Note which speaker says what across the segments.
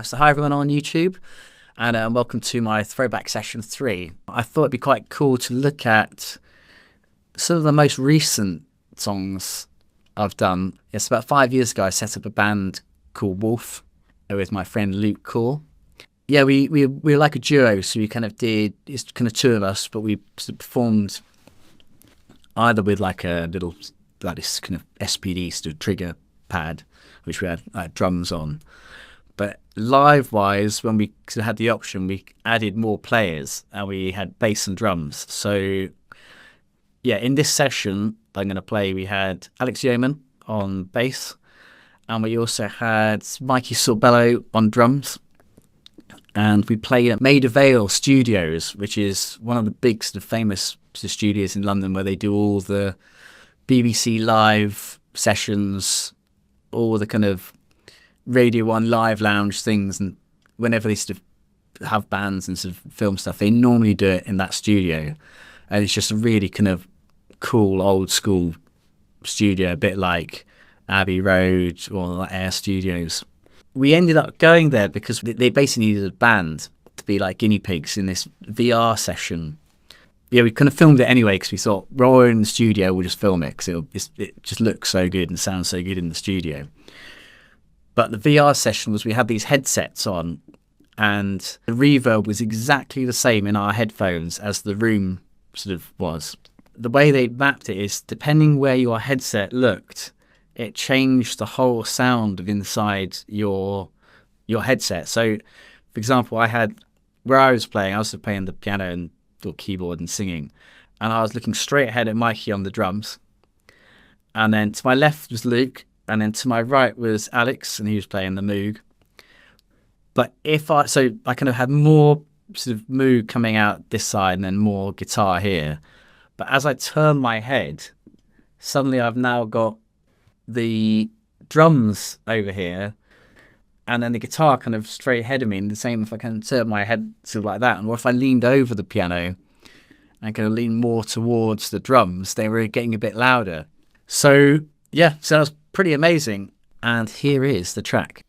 Speaker 1: So hi everyone on YouTube, and welcome to my Throwback Session 3. I thought it'd be quite cool to look at some of the most recent songs I've done. It's about 5 years ago I set up a band called Wolph with my friend Luke Coare. Yeah, we were like a duo, so we kind of did, it's kind of two of us, but we sort of performed either with like a little, like this kind of SPD sort of trigger pad, which we had like drums on. But live-wise, when we sort of had the option, we added more players and we had bass and drums. So, yeah, in this session I'm going to play, we had Alex Yeoman on bass, and we also had Mikey Sorbello on drums. And we played at Maida Vale Studios, which is one of the big sort of famous studios in London where they do all the BBC live sessions, all the kind of Radio 1 live lounge things, and whenever they sort of have bands and sort of film stuff, they normally do it in that studio. And it's just a really kind of cool old school studio, a bit like Abbey Road or like Air Studios. We ended up going there because they basically needed a band to be like guinea pigs in this VR session. Yeah, we kind of filmed it anyway because we thought, while we're in the studio, we'll just film it because it just looks so good and sounds so good in the studio. But the VR session was we had these headsets on, and the reverb was exactly the same in our headphones as the room sort of was. The way they mapped it is, depending where your headset looked, it changed the whole sound of inside your headset. So, for example, I had, where I was playing the piano and or keyboard and singing, and I was looking straight ahead at Mikey on the drums. And then to my left was Luke, and then to my right was Alex, and he was playing the Moog. But so I kind of had more sort of Moog coming out this side and then more guitar here. But as I turn my head, suddenly I've now got the drums over here, and then the guitar kind of straight ahead of me. And the same if I can turn my head sort of like that. And what if I leaned over the piano and kind of leaned more towards the drums, they were getting a bit louder. So yeah, so that was pretty amazing. And here is the track.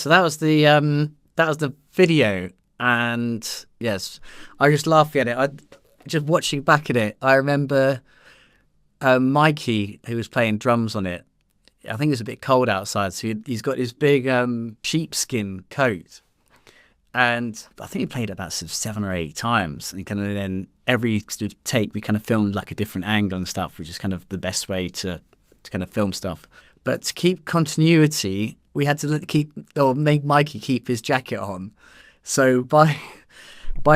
Speaker 1: So that was the video, and yes, I just laughing at it. I just watching back at it. I remember Mikey, who was playing drums on it. I think it was a bit cold outside, so he's got his big sheepskin coat, and I think he played it about 7 or 8 times. And kind of then every take we kind of filmed like a different angle and stuff, which is kind of the best way to kind of film stuff. But to keep continuity, we had to make Mikey keep his jacket on. So by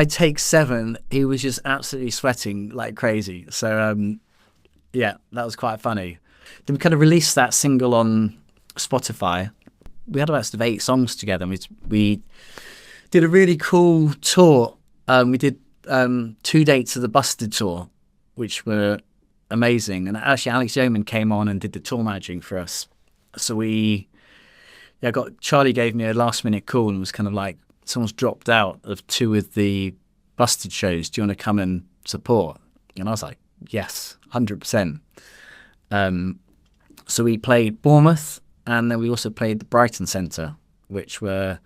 Speaker 1: take 7, he was just absolutely sweating like crazy. So yeah, that was quite funny. Then we kind of released that single on Spotify. We had about 8 songs together. And we did a really cool tour. We did 2 dates of the Busted tour, which were amazing. And actually Alex Yeoman came on and did the tour managing for us. So Charlie gave me a last minute call and was kind of like, someone's dropped out of 2 of the Busted shows. Do you want to come and support? And I was like, yes, 100%. So we played Bournemouth, and then we also played the Brighton Centre, which were,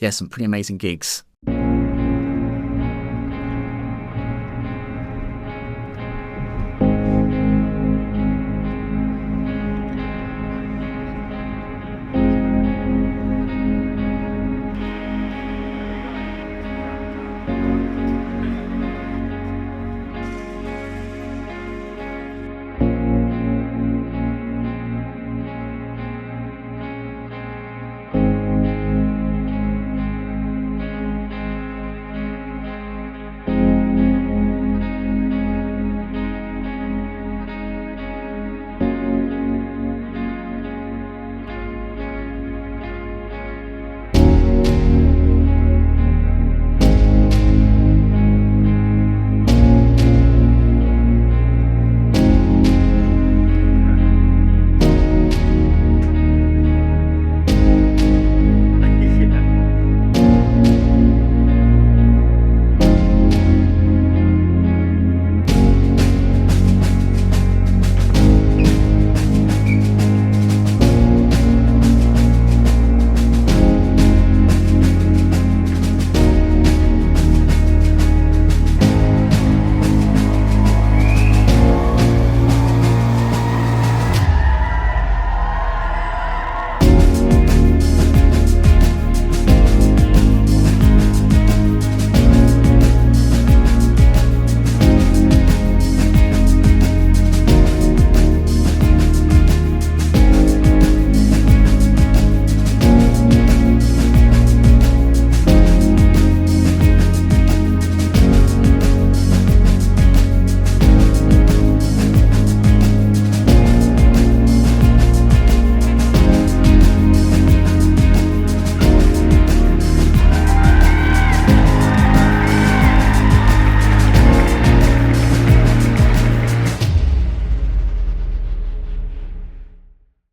Speaker 1: some pretty amazing gigs.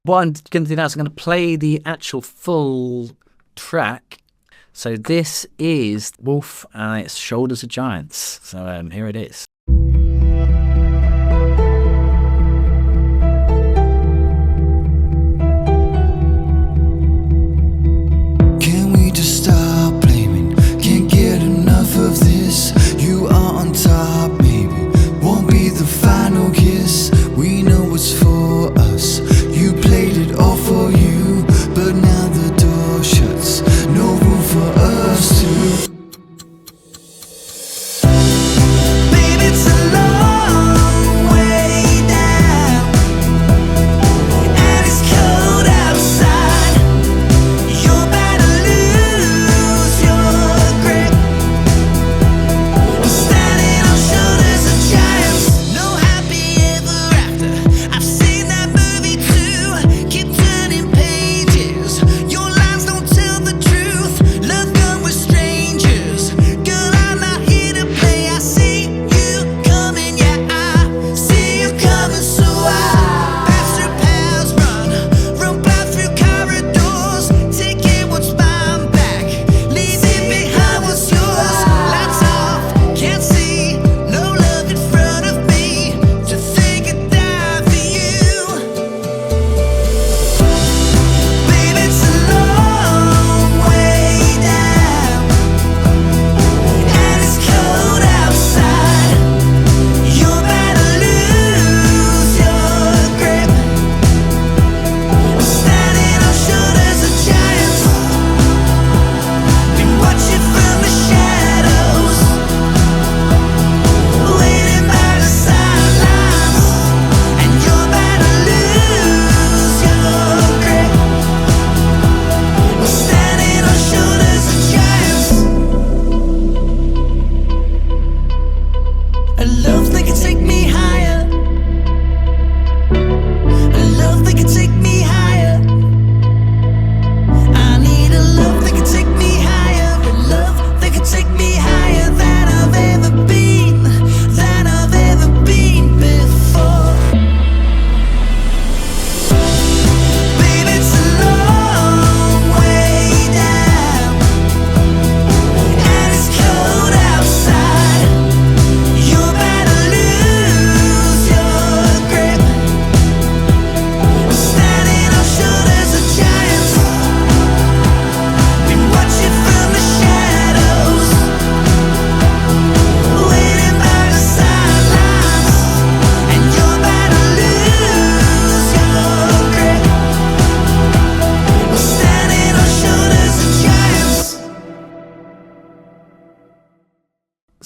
Speaker 1: What I'm going to do now is I'm going to play the actual full track. So this is Wolph and it's Shoulders of Giants. So here it is.
Speaker 2: Can we just stop blaming? Can't get enough of this. You are on top, maybe won't be the final kiss. We know what's for us. You played it all for you, but now the door shuts. No room for us to. Baby,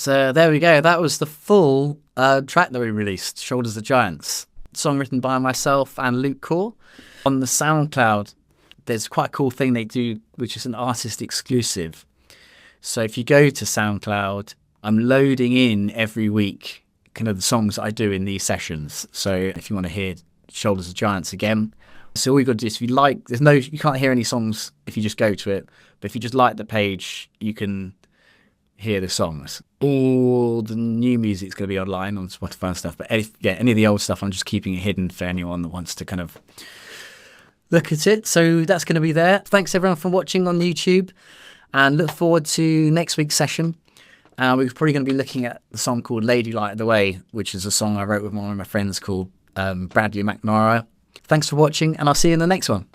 Speaker 1: there we go. That was the full track that we released, Shoulders of Giants. Song written by myself and Luke Coare. On the SoundCloud, there's quite a cool thing they do, which is an artist exclusive. So if you go to SoundCloud, I'm loading in every week kind of the songs that I do in these sessions. So if you want to hear Shoulders of Giants again, so all you got to do is, if you like, you can't hear any songs if you just go to it, but if you just like the page, you can hear the songs. All the new music's going to be online on Spotify and stuff, but any of the old stuff, I'm just keeping it hidden for anyone that wants to kind of look at it. So that's going to be there. Thanks everyone for watching on YouTube, and look forward to next week's session. We're probably going to be looking at the song called Lady Light of the Way, which is a song I wrote with one of my friends called Bradley McNamara. Thanks for watching, and I'll see you in the next one.